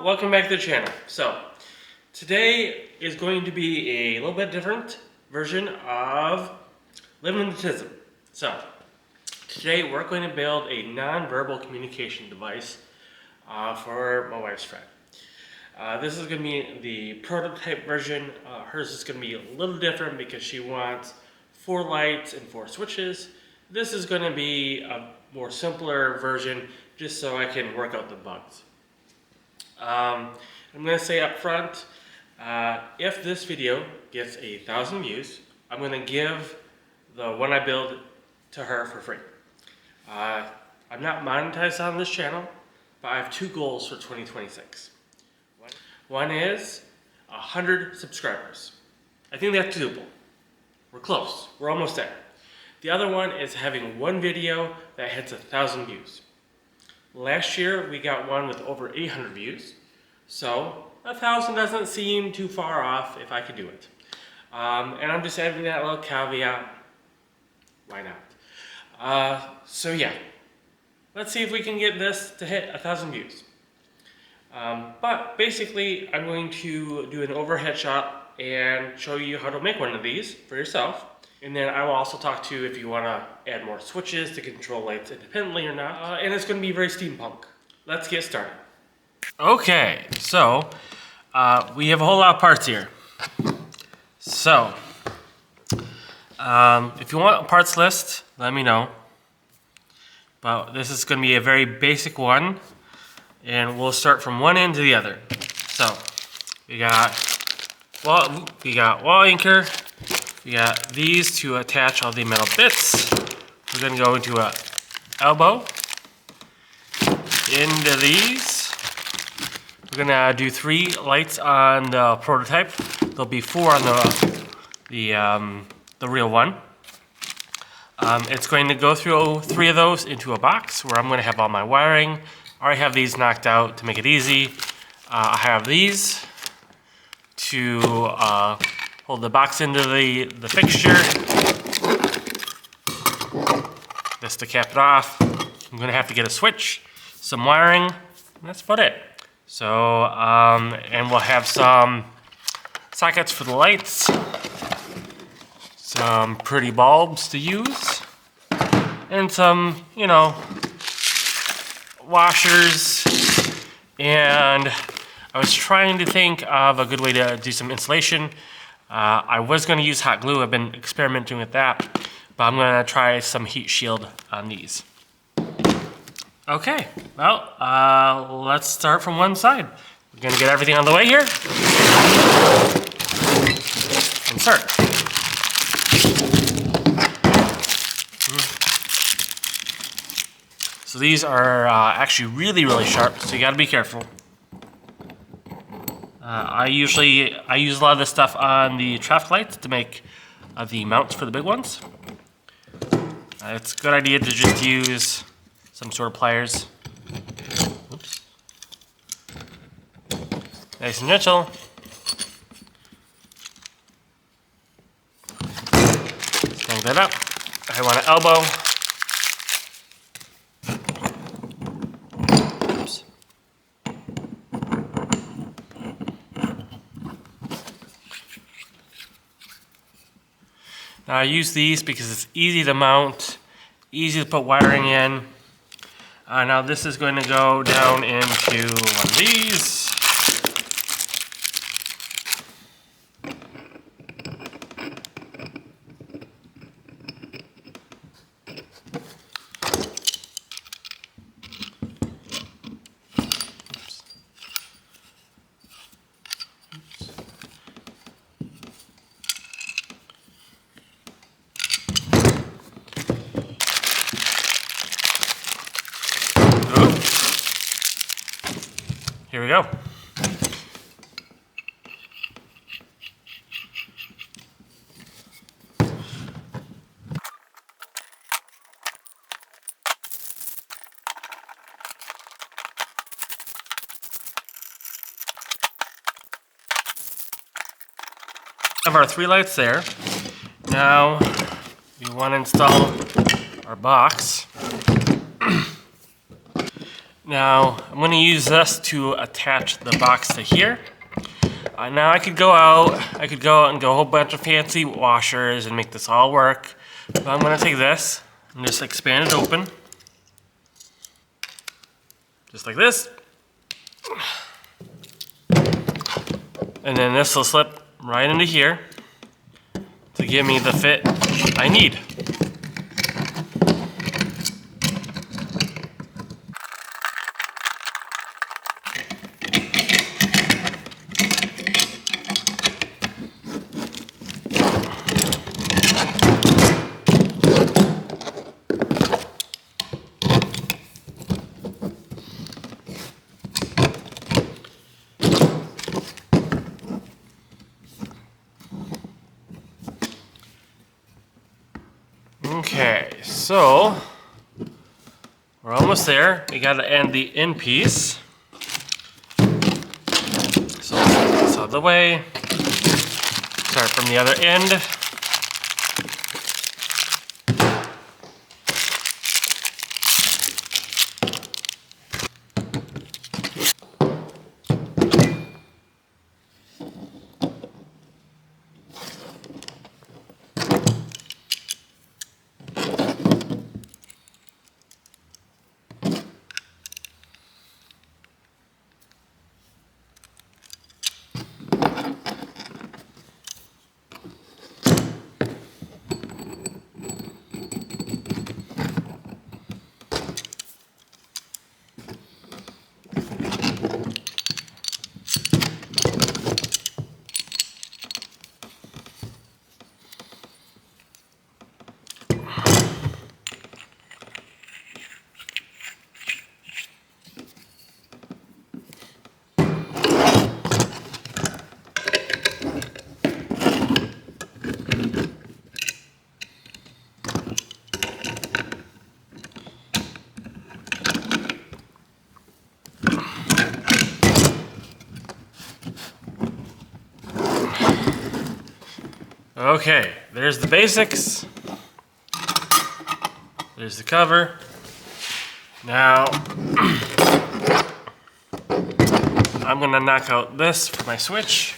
welcome back to the channel. So, today is going to be a little bit different version of living in the Tism. So, today we're going to build a non-verbal communication device for my wife's friend. This is going to be the prototype version. Hers is going to be a little different because she wants 4 lights and 4 switches. This is going to be a more simpler version just so I can work out the bugs. I'm going to say up front, if this video gets 1,000 views, I'm going to give the one I build to her for free. I'm not monetized on this channel, but I have 2 goals for 2026. One is 100 subscribers. I think that's doable. We're close. We're almost there. The other one is having one video that hits 1,000 views. Last year, we got one with over 800 views, so 1,000 doesn't seem too far off if I could do it. And I'm just adding that little caveat. Why not? So yeah, let's see if we can get this to hit 1,000 views. But basically, I'm going to do an overhead shot and show you how to make one of these for yourself. And then I will also talk to you if you want to add more switches to control lights independently or not. And it's going to be very steampunk. Let's get started. Okay, so we have a whole lot of parts here. So, if you want a parts list, let me know. But this is going to be a very basic one. And we'll start from one end to the other. So, we got wall anchor. We got these to attach all the metal bits. We're going to go into a elbow. Into these. We're going to do 3 lights on the prototype. There'll be 4 on the real one. It's going to go through 3 of those into a box where I'm going to have all my wiring. I already have these knocked out to make it easy. I have these to hold the box into the fixture. This to cap it off. I'm going to have to get a switch, some wiring, and that's about it. So, and we'll have some sockets for the lights, some pretty bulbs to use, and some, washers. And I was trying to think of a good way to do some insulation. I was going to use hot glue. I've been experimenting with that, but I'm going to try some heat shield on these. Okay, well, let's start from one side. We're going to get everything on the way here. And start. So these are actually really, really sharp, so you got to be careful. I use a lot of this stuff on the traffic lights to make the mounts for the big ones. It's a good idea to just use some sort of pliers. Oops. Nice and gentle. Snag that up. I want to elbow. Oops. Now I use these because it's easy to mount, easy to put wiring in. Now this is going to go down into one of these. Here we go. Have our 3 lights there. Now we want to install our box. Now I'm going to use this to attach the box to here. Now I could go out and go a whole bunch of fancy washers and make this all work. But I'm going to take this and just expand it open. Just like this. And then this will slip right into here to give me the fit I need. Okay, so we're almost there. We got to end the end piece. So let's get this out of the way. Start from the other end. Okay, there's the basics. There's the cover. Now, I'm gonna knock out this for my switch.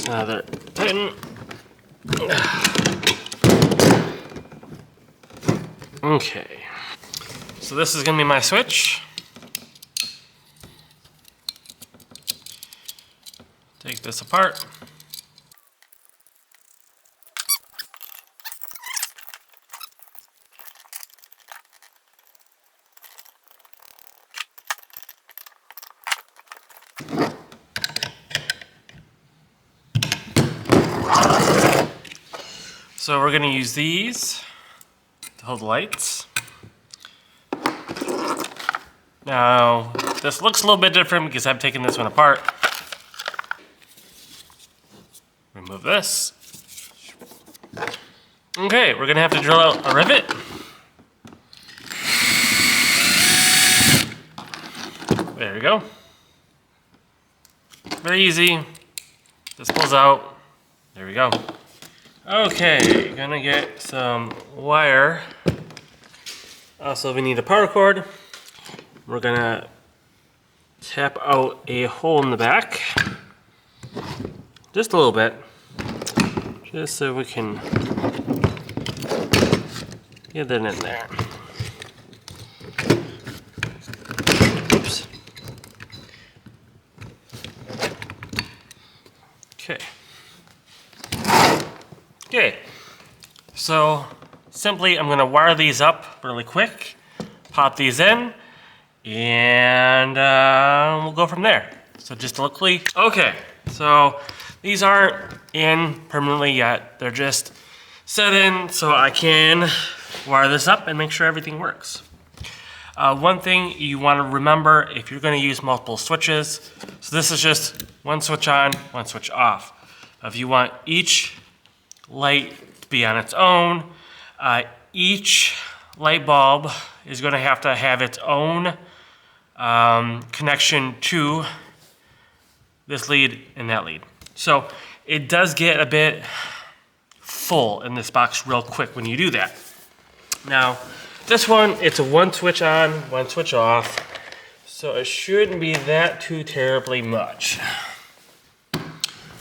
Another tighten. Okay, so this is gonna be my switch. Take this apart. So we're gonna use these to hold the lights. Now, this looks a little bit different because I'm taking this one apart. Remove this. Okay, we're gonna have to drill out a rivet. There we go. Very easy. This pulls out. There we go. Okay, gonna get some wire. Also, we need a power cord. We're gonna tap out a hole in the back. Just a little bit. Just so we can get it in there. Oops. Okay. Okay, so simply I'm going to wire these up really quick, pop these in, and we'll go from there. So just locally. Okay, so these aren't in permanently yet. They're just set in so I can wire this up and make sure everything works. One thing you want to remember if you're going to use multiple switches, so this is just one switch on, one switch off. If you want each light to be on its own, each light bulb is going to have its own connection to this lead and that lead. So it does get a bit full in this box real quick when you do that. Now, this one, it's a one switch on, one switch off, so it shouldn't be that too terribly much.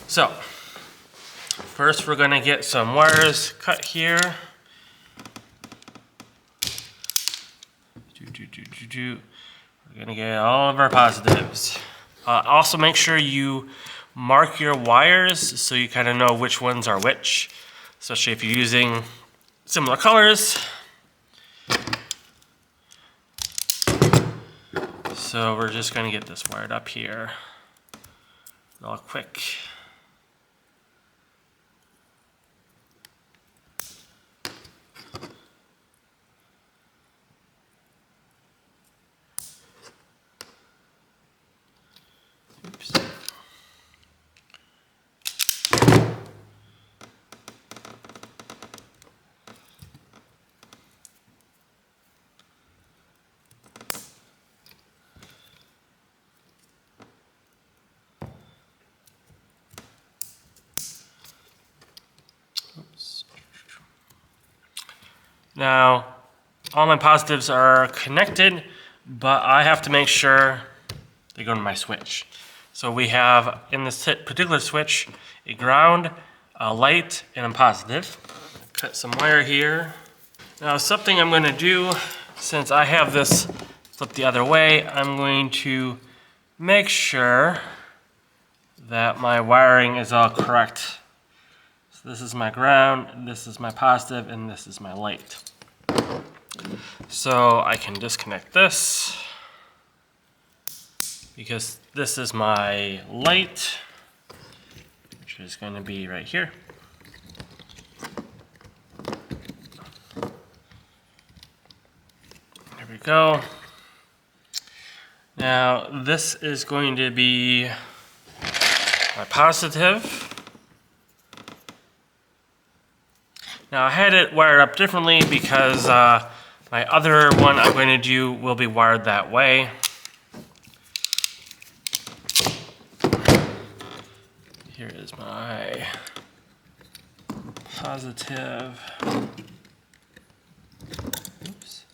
So, first we're gonna get some wires cut here. We're gonna get all of our positives. Also make sure you mark your wires so you kind of know which ones are which, especially if you're using similar colors. So we're just going to get this wired up here real quick. Oops. Now, all my positives are connected, but I have to make sure they go to my switch. So we have, in this particular switch, a ground, a light, and a positive. Cut some wire here. Now, something I'm going to do, since I have this flipped the other way, I'm going to make sure that my wiring is all correct. So this is my ground, this is my positive, and this is my light. So I can disconnect this because this is my light, which is going to be right here. There we go. Now this is going to be my positive. Now I had it wired up differently because my other one I'm going to do will be wired that way. Here is my positive. Oops.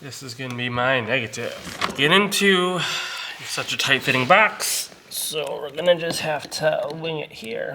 This is going to be my negative. Get into such a tight-fitting box, so we're going to just have to wing it here.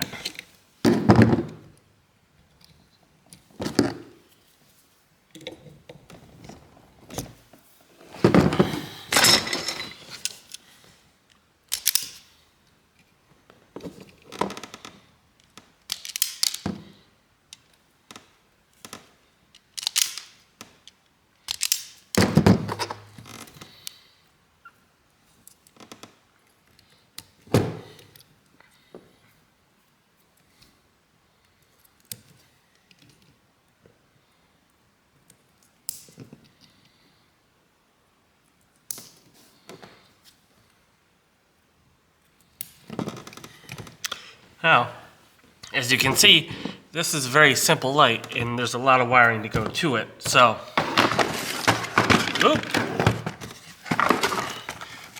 Now, as you can see, this is a very simple light, and there's a lot of wiring to go to it. So,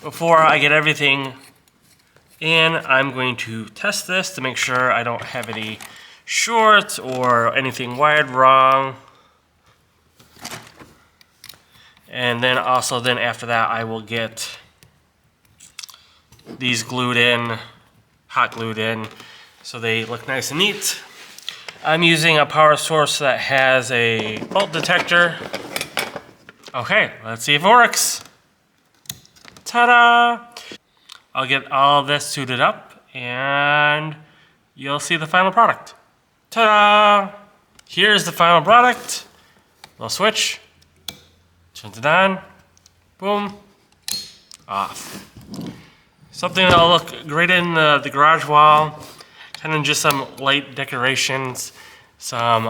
before I get everything in, I'm going to test this to make sure I don't have any shorts or anything wired wrong. And then also after that, I will get these glued in, hot glued in, so they look nice and neat. I'm using a power source that has a volt detector. Okay, let's see if it works. Ta-da! I'll get all this suited up and you'll see the final product. Ta-da! Here's the final product. Little switch. Turns it on. Boom. Off. Something that'll look great in the garage wall. Kind of just some light decorations. some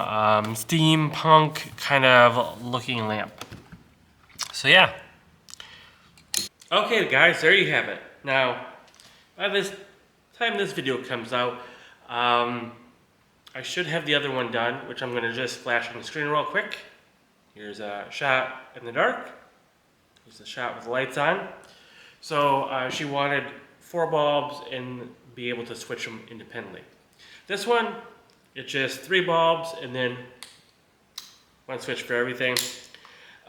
steampunk kind of looking lamp. So yeah. Okay guys, there you have it. Now, by this time this video comes out, I should have the other one done, which I'm going to just flash on the screen real quick. Here's a shot in the dark. Here's a shot with the lights on. So she wanted 4 bulbs and be able to switch them independently. This one, it's just 3 bulbs and then 1 switch for everything.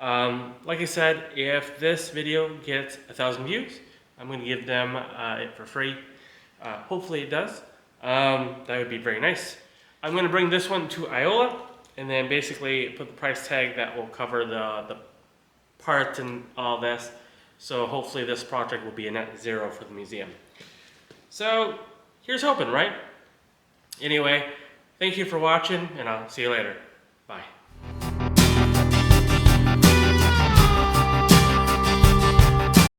Like I said, if this video gets 1,000 views, I'm going to give them it for free. Hopefully it does. That would be very nice. I'm going to bring this one to Iola and then basically put the price tag that will cover the parts and all this. So hopefully this project will be a net zero for the museum. So here's hoping, right? Anyway, thank you for watching and I'll see you later. Bye.